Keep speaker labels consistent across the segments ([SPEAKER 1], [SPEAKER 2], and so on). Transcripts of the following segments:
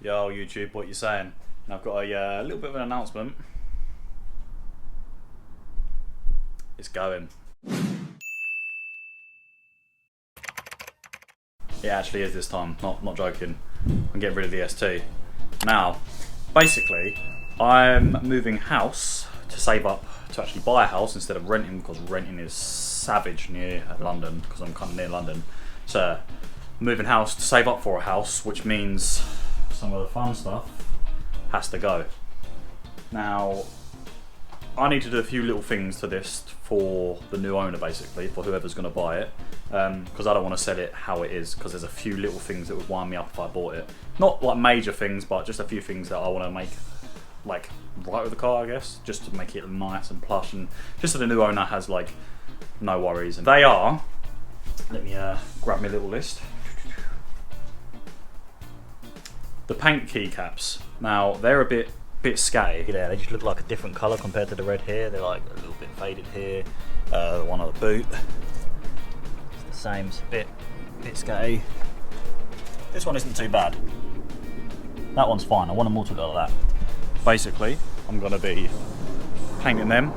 [SPEAKER 1] Yo YouTube, what you saying? Now I've got a little bit of an announcement. It's going. It actually is this time, not joking. I'm getting rid of the ST. Now, basically, I'm moving house to save up to actually buy a house instead of renting, because renting is savage near London, because I'm kind of near London. So, moving house to save up for a house, which means some of the fun stuff has to go. Now, I need to do a few little things to this for the new owner, basically, for whoever's going to buy it, because I don't want to sell it how it is, because there's a few little things that would wind me up if I bought it. Not like major things, but just a few things that I want to make like right with the car, I guess, just to make it nice and plush, and just so the new owner has like no worries. And they are, let me grab my little list. The paint keycaps. Now they're a bit scatty. Yeah, they just look like a different colour compared to the red here. They're like a little bit faded here. The one on the boot, it's the same. It's a bit scatty. This one isn't too bad. That one's fine. I want them all to go like that. Basically, I'm gonna be painting them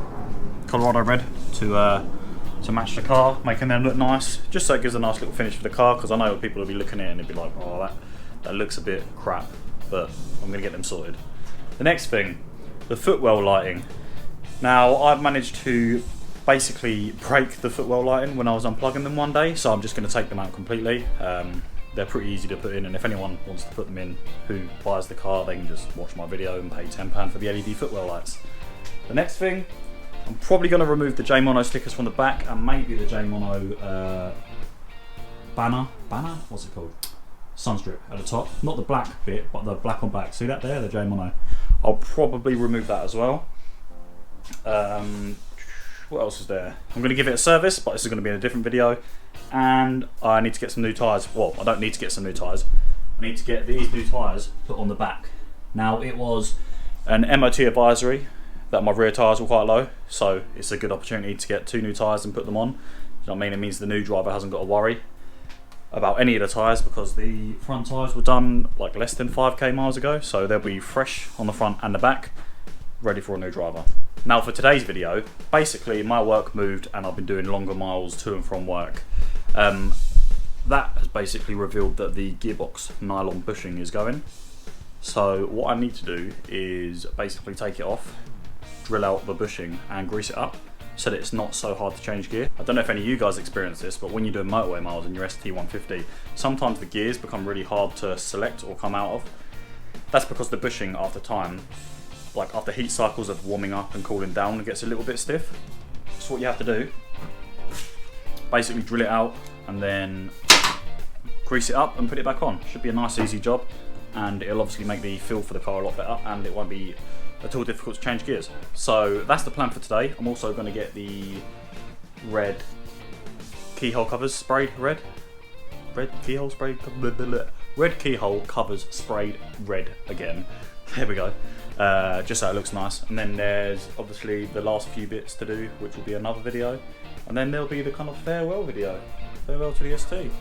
[SPEAKER 1] Colorado red to match the car, making them look nice, just so it gives a nice little finish for the car. Because I know people will be looking at it and they'll be like, oh, that looks a bit crap, but I'm gonna get them sorted. The next thing, the footwell lighting. Now, I've managed to basically break the footwell lighting when I was unplugging them one day, so I'm just going to take them out completely. They're pretty easy to put in, and if anyone wants to put them in who buys the car, they can just watch my video and pay £10 for the LED footwell lights. The next thing, I'm probably going to remove the Jaymono stickers from the back, and maybe the Jaymono banner, what's it called? Sunstrip at the top, not the black bit, but the black on back. See that there, the Jaymono? I'll probably remove that as well. What else is there? I'm going to give it a service, but this is going to be in a different video. And I need to get some new tyres. Well, I don't need to get some new tyres. I need to get these new tyres put on the back. Now, it was an MOT advisory that my rear tyres were quite low, so it's a good opportunity to get 2 new tyres and put them on. You know what I mean? It means the new driver hasn't got to worry about any of the tyres, because the front tyres were done like less than 5k miles ago, so they'll be fresh on the front and the back, ready for a new driver. Now for today's video, basically my work moved and I've been doing longer miles to and from work. That has basically revealed that the gearbox nylon bushing is going. So what I need to do is basically take it off, drill out the bushing and grease it up, so that it's not so hard to change gear. I don't know if any of you guys experience this, but when you're doing motorway miles in your ST150, sometimes the gears become really hard to select or come out of. That's because the bushing after time, like after heat cycles of warming up and cooling down, it gets a little bit stiff. So what you have to do, basically drill it out and then grease it up and put it back on. Should be a nice easy job, and it'll obviously make the feel for the car a lot better, and it won't be at all difficult to change gears. So that's the plan for today. I'm also going to get the red keyhole covers sprayed red. Red keyhole sprayed. Red keyhole covers sprayed red again. There we go. Just so it looks nice. And then there's obviously the last few bits to do, which will be another video. And then there'll be the kind of farewell video. Farewell to the ST.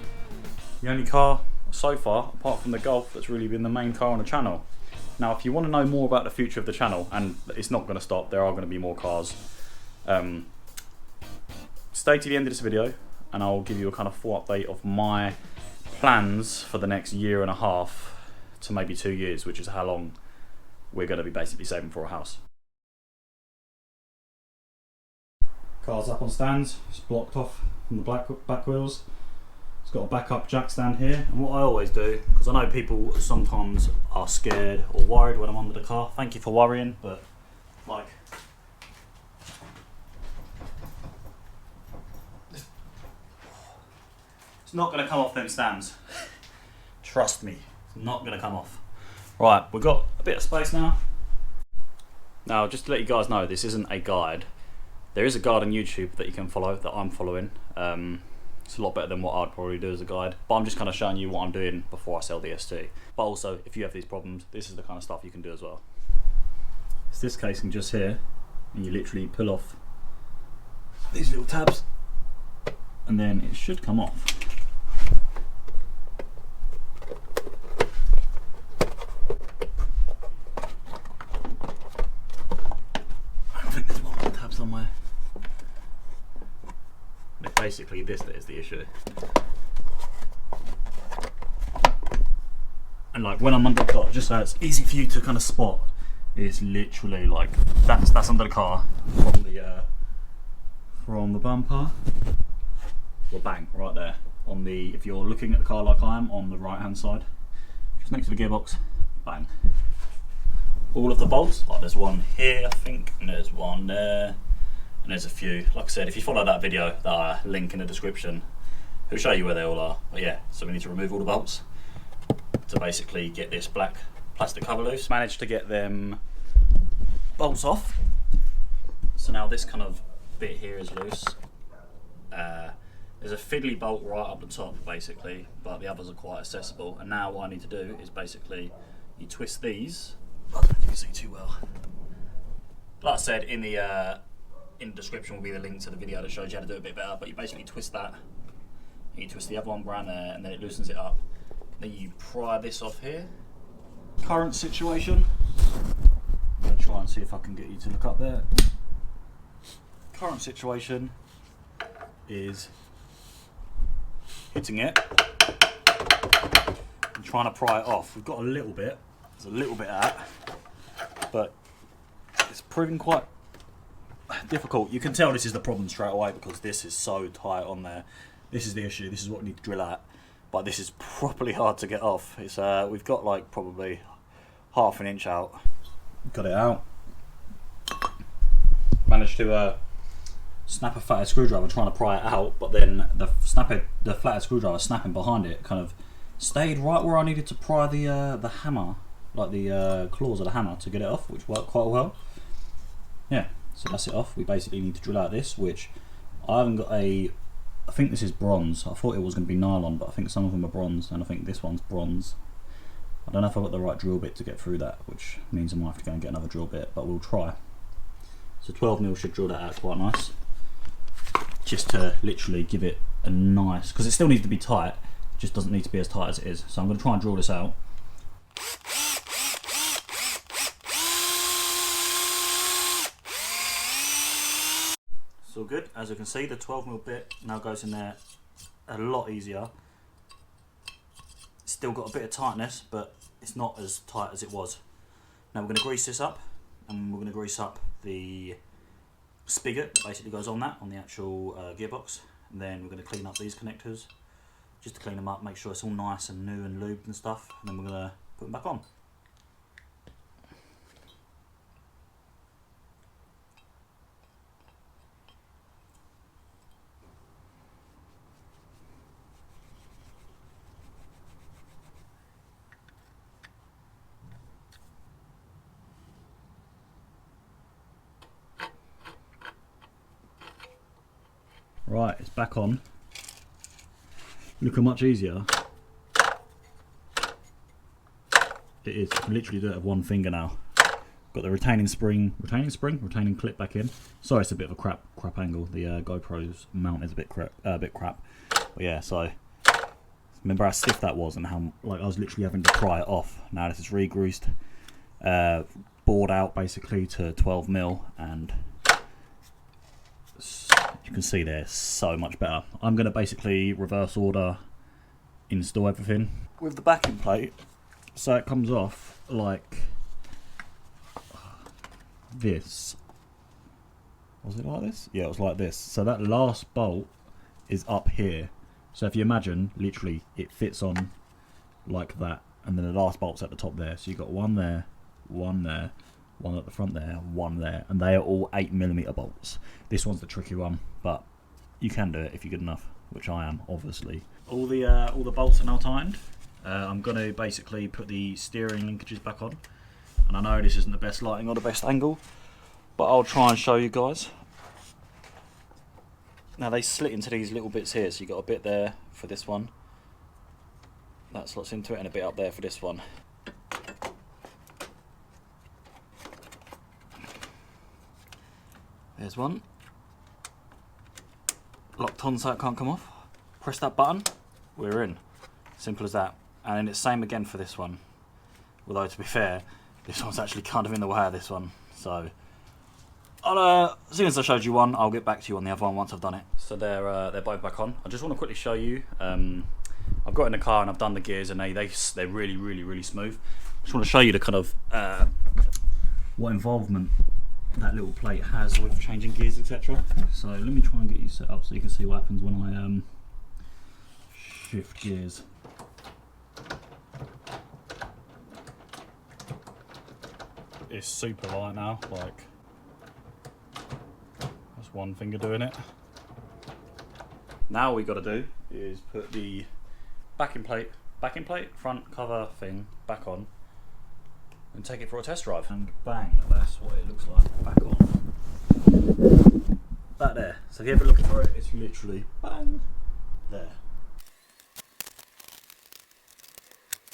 [SPEAKER 1] The only car so far, apart from the Golf, that's really been the main car on the channel. Now, if you want to know more about the future of the channel, and it's not going to stop, there are going to be more cars, stay to the end of this video and I'll give you a kind of full update of my plans for the next 1.5 years to maybe 2 years, which is how long we're going to be basically saving for a house. Car's up on stands, it's blocked off from the back wheels. It's got a backup jack stand here, and what I always do, because I know people sometimes are scared or worried when I'm under the car. Thank you for worrying, but like, it's not going to come off them stands. Trust me, it's not going to come off. Right, we've got a bit of space now. Now, just to let you guys know, this isn't a guide. There is a guide on YouTube that you can follow, that I'm following. It's a lot better than what I'd probably do as a guide, but I'm just kind of showing you what I'm doing before I sell the ST. But also, if you have these problems, this is the kind of stuff you can do as well. It's this casing just here, and you literally pull off these little tabs, and then it should come off. basically this that is the issue. And like when I'm under the car, just so it's easy for you to kind of spot, it's literally like that's under the car from the bumper. Well, bang, right there on the. If you're looking at the car like I am, on the right hand side, just next to the gearbox, bang. All of the bolts, like there's one here, I think, and there's one there, and there's a few. Like I said, if you follow that video that I link in the description, it'll show you where they all are. But yeah, so we need to remove all the bolts to basically get this black plastic cover loose. Managed to get them bolts off. So now this kind of bit here is loose. There's a fiddly bolt right up the top basically, but the others are quite accessible. And now what I need to do is basically you twist these. I don't know if you can see too well. Like I said, in the description will be the link to the video that shows you how to do it a bit better. But you basically twist that, and you twist the other one around there, and then it loosens it up. Then you pry this off here. Current situation. I'm going to try and see if I can get you to look up there. Current situation is hitting it and trying to pry it off. We've got a little bit. There's a little bit of that, but it's proving quite difficult. You can tell this is the problem straight away because this is so tight on there. This is the issue. This is what we need to drill at. But this is properly hard to get off. It's we've got like probably half an inch out. Got it out. Managed to snap a flathead screwdriver trying to pry it out, but then the flathead screwdriver snapping behind it kind of stayed right where I needed to pry the hammer, like the claws of the hammer to get it off, which worked quite well. Yeah, so that's it off. We basically need to drill out this, which I haven't got a. I think this is bronze. I thought it was going to be nylon, but I think some of them are bronze, and I think this one's bronze. I don't know if I've got the right drill bit to get through that, which means I might have to go and get another drill bit, but we'll try. So 12mm should drill that out quite nice. Just to literally give it a nice, because it still needs to be tight, it just doesn't need to be as tight as it is. So I'm going to try and drill this out. It's all good. As you can see, the 12mm bit now goes in there a lot easier. It's still got a bit of tightness, but it's not as tight as it was. Now we're going to grease this up, and we're going to grease up the spigot that basically goes on that, on the actual gearbox. And then we're going to clean up these connectors, just to clean them up, make sure it's all nice and new and lubed and stuff. And then we're going to put them back on. Right, it's back on. Look how much easier it is. I can literally do it with one finger now. Got the retaining clip back in. Sorry, it's a bit of a crap angle. The GoPro's mount is a bit crap. But yeah, so remember how stiff that was and how like I was literally having to pry it off. Now this is re-greased, bored out basically to 12mm, and you can see there, so much better. I'm going to basically reverse order, install everything with the backing plate, so it comes off like this. Was it like this? Yeah, it was like this. So that last bolt is up here. So if you imagine, literally, it fits on like that, and then the last bolt's at the top there. So you've got one there, one there, one at the front there, one there, and they are all 8mm bolts. This one's the tricky one, but you can do it if you're good enough, which I am, obviously. All the bolts are now tightened. I'm going to basically put the steering linkages back on, and I know this isn't the best lighting or the best angle, but I'll try and show you guys. Now they slit into these little bits here, so you've got a bit there for this one, that slots into it, and a bit up there for this one. There's one. Locked on so it can't come off. Press that button, we're in. Simple as that. And then it's same again for this one. Although to be fair, this one's actually kind of in the way of this one. So as soon as I showed you one, I'll get back to you on the other one once I've done it. So they're both back on. I just want to quickly show you. I've got in the car and I've done the gears, and they're really smooth. I just want to show you the kind of what involvement that little plate has with changing gears, etc. So let me try and get you set up so you can see what happens when I shift gears. It's super light now, like that's one finger doing it. Now all we got to do is put the backing plate, front cover thing back on, and take it for a test drive. And bang, that's what it looks like back on. That there. So if you're ever looking for it, it's literally bang there.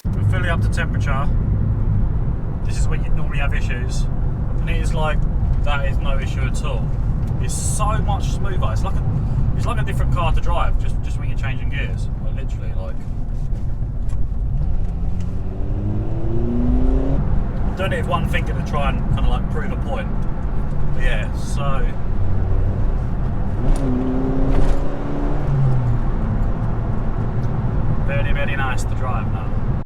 [SPEAKER 1] We're fully up to temperature. This is when you normally have issues, and it is like that is no issue at all. It's so much smoother. It's like a different car to drive just when you're changing gears. Like literally, like. I'm doing it with one finger to try and kind of like prove a point. But yeah, so very nice to drive now.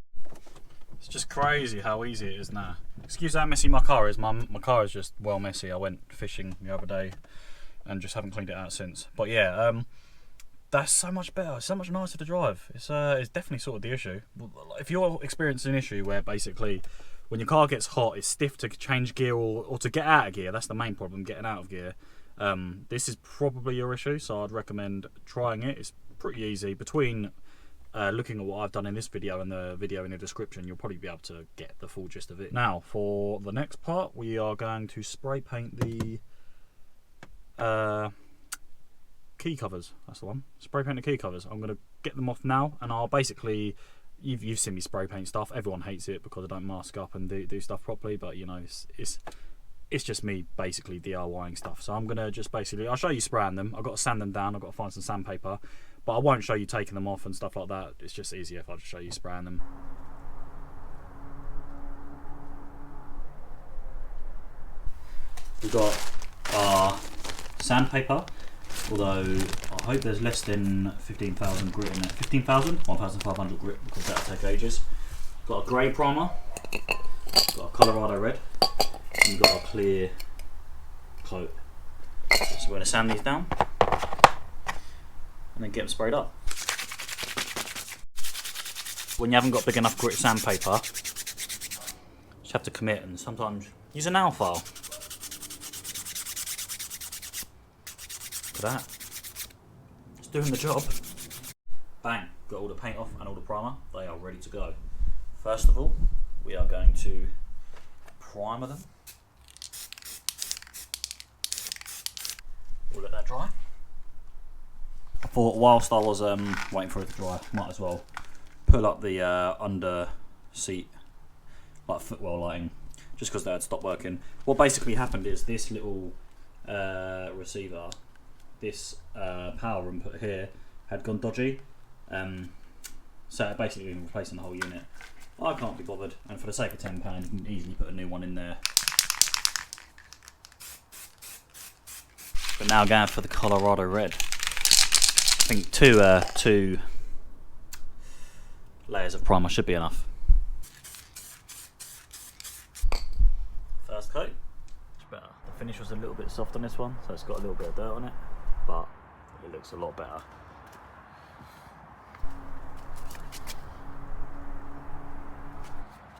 [SPEAKER 1] It's just crazy how easy it is now. Excuse how messy my car is. My car is just well messy. I went fishing the other day and just haven't cleaned it out since. But yeah, that's so much better. It's so much nicer to drive. It's definitely sort of the issue. If you're experiencing an issue where basically when your car gets hot, it's stiff to change gear or to get out of gear. That's the main problem, getting out of gear. This is probably your issue, so I'd recommend trying it. It's pretty easy. Between looking at what I've done in this video and the video in the description, you'll probably be able to get the full gist of it. Now, for the next part, we are going to spray paint the key covers. That's the one. Spray paint the key covers. I'm going to get them off now, and I'll basically... You've seen me spray paint stuff. Everyone hates it because I don't mask up and do stuff properly, but you know, it's just me basically DIYing stuff. So I'm gonna just basically, I'll show you spraying them. I've got to sand them down. I've got to find some sandpaper, but I won't show you taking them off and stuff like that. It's just easier if I just show you spraying them. We've got our sandpaper, although I hope there's less than 15,000 grit in there. 15,000? 1,500 grit, because that'll take ages. Got a grey primer, got a Colorado red, and we've got a clear coat. So we're going to sand these down and then get them sprayed up. When you haven't got big enough grit sandpaper, you just have to commit and sometimes use a nail file. Look at that. It's doing the job. Bang, got all the paint off and all the primer. They are ready to go. First of all, we are going to primer them. We'll let that dry. I thought whilst I was waiting for it to dry, might as well pull up the under seat like footwell lighting, just because they had stopped working. What basically happened is this little receiver, this power input here, had gone dodgy, so it basically been replacing the whole unit. I can't be bothered, and for the sake of £10 you can easily put a new one in there. But now going for the Colorado red. I think two layers of primer should be enough. First coat, much better. The finish was a little bit soft on this one, so it's got a little bit of dirt on it, but it looks a lot better.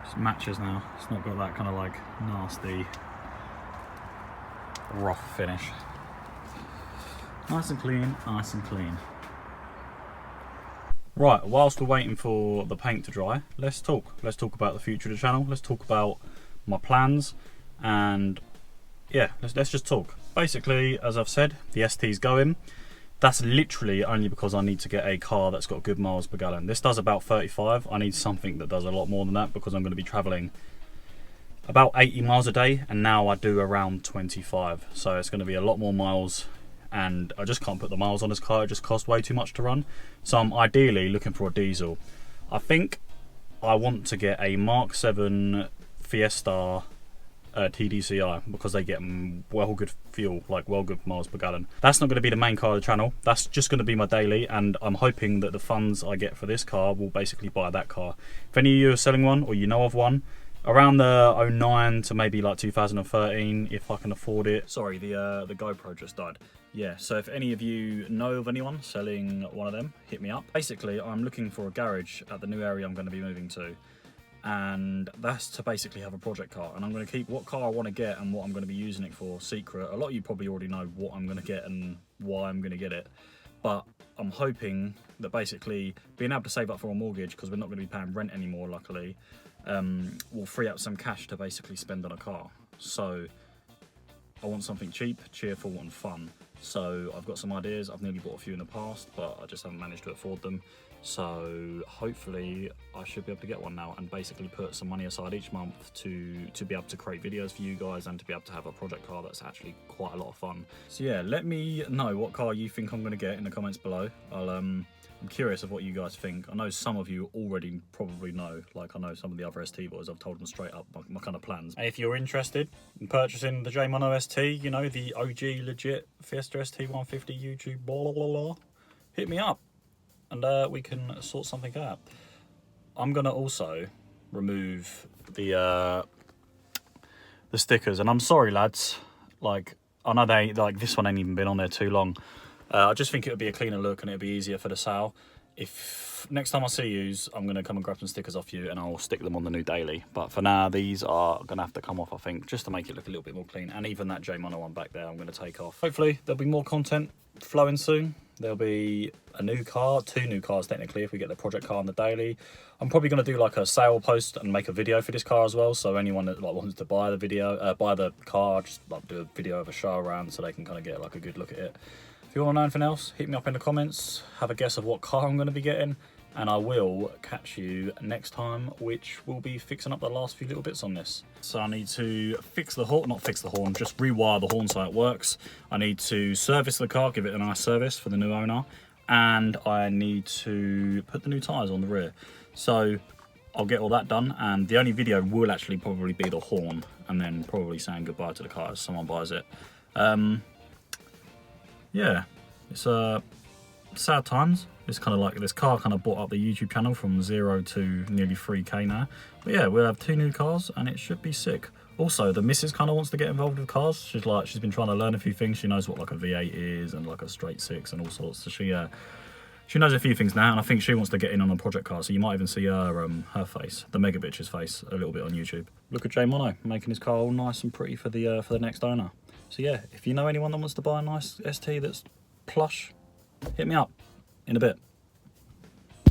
[SPEAKER 1] It matches now. It's not got that kind of like nasty rough finish. Nice and clean, nice and clean. Right, whilst we're waiting for the paint to dry, let's talk. Let's talk about the future of the channel. Let's talk about my plans, and yeah, let's just talk. Basically, as I've said, the ST's going. That's literally only because I need to get a car that's got good miles per gallon. This does about 35. I need something that does a lot more than that because I'm going to be travelling about 80 miles a day, and now I do around 25. So it's going to be a lot more miles, and I just can't put the miles on this car. It just costs way too much to run. So I'm ideally looking for a diesel. I think I want to get a Mark 7 Fiesta TDCi, because they get well good fuel, like well good miles per gallon. That's not going to be the main car of the channel. That's just going to be my daily, and I'm hoping that the funds I get for this car will basically buy that car. If any of you are selling one, or you know of one, around the 09 to maybe like 2013, if I can afford it. Sorry, the GoPro just died. Yeah, so if any of you know of anyone selling one of them, hit me up. Basically, I'm looking for a garage at the new area I'm going to be moving to, and that's to basically have a project car. And I'm going to keep what car I want to get and what I'm going to be using it for secret. A lot of you probably already know what I'm going to get and why I'm going to get it, but I'm hoping that basically being able to save up for a mortgage, because we're not going to be paying rent anymore, luckily, will free up some cash to basically spend on a car. So I want something cheap, cheerful and fun. So I've got some ideas. I've nearly bought a few in the past, but I just haven't managed to afford them. So hopefully I should be able to get one now, and basically put some money aside each month to be able to create videos for you guys, and to be able to have a project car that's actually quite a lot of fun. So yeah, let me know what car you think I'm going to get in the comments below. I'm curious of what you guys think. I know some of you already probably know, like I know some of the other ST boys, I've told them straight up my kind of plans. And if you're interested in purchasing the Jaymono ST, you know, the OG legit Fiesta ST 150 YouTube, blah, blah, blah, blah, hit me up and we can sort something out. I'm gonna also remove the stickers, and I'm sorry lads, like I know they, like this one ain't even been on there too long. I just think it would be a cleaner look and it would be easier for the sale. If next time I see yous, I'm going to come and grab some stickers off you and I'll stick them on the new daily. But for now, these are going to have to come off, I think, just to make it look a little bit more clean. And even that Jaymono one back there, I'm going to take off. Hopefully, there'll be more content flowing soon. There'll be a new car, 2 new cars technically, if we get the project car on the daily. I'm probably going to do like a sale post and make a video for this car as well. So anyone that like wants to buy the car, just like do a video of a show around so they can kind of get like a good look at it. If you want to know anything else, hit me up in the comments, have a guess of what car I'm going to be getting, and I will catch you next time, which will be fixing up the last few little bits on this. So I need to fix the horn, not fix the horn, just rewire the horn so it works. I need to service the car, give it a nice service for the new owner, and I need to put the new tyres on the rear. So I'll get all that done, and the only video will actually probably be the horn, and then probably saying goodbye to the car as someone buys it. Yeah, it's sad times. It's kind of like this car kind of brought up the YouTube channel from 0 to nearly 3K now. But yeah, we'll have 2 new cars and it should be sick. Also, the missus kind of wants to get involved with cars. She's been trying to learn a few things. She knows what like a V8 is and like a straight 6 and all sorts. So she knows a few things now, and I think she wants to get in on a project car. So you might even see her face, the mega bitch's face, a little bit on YouTube. Look at Jaymono making his car all nice and pretty for the next owner. So yeah, if you know anyone that wants to buy a nice ST that's plush, hit me up in a bit.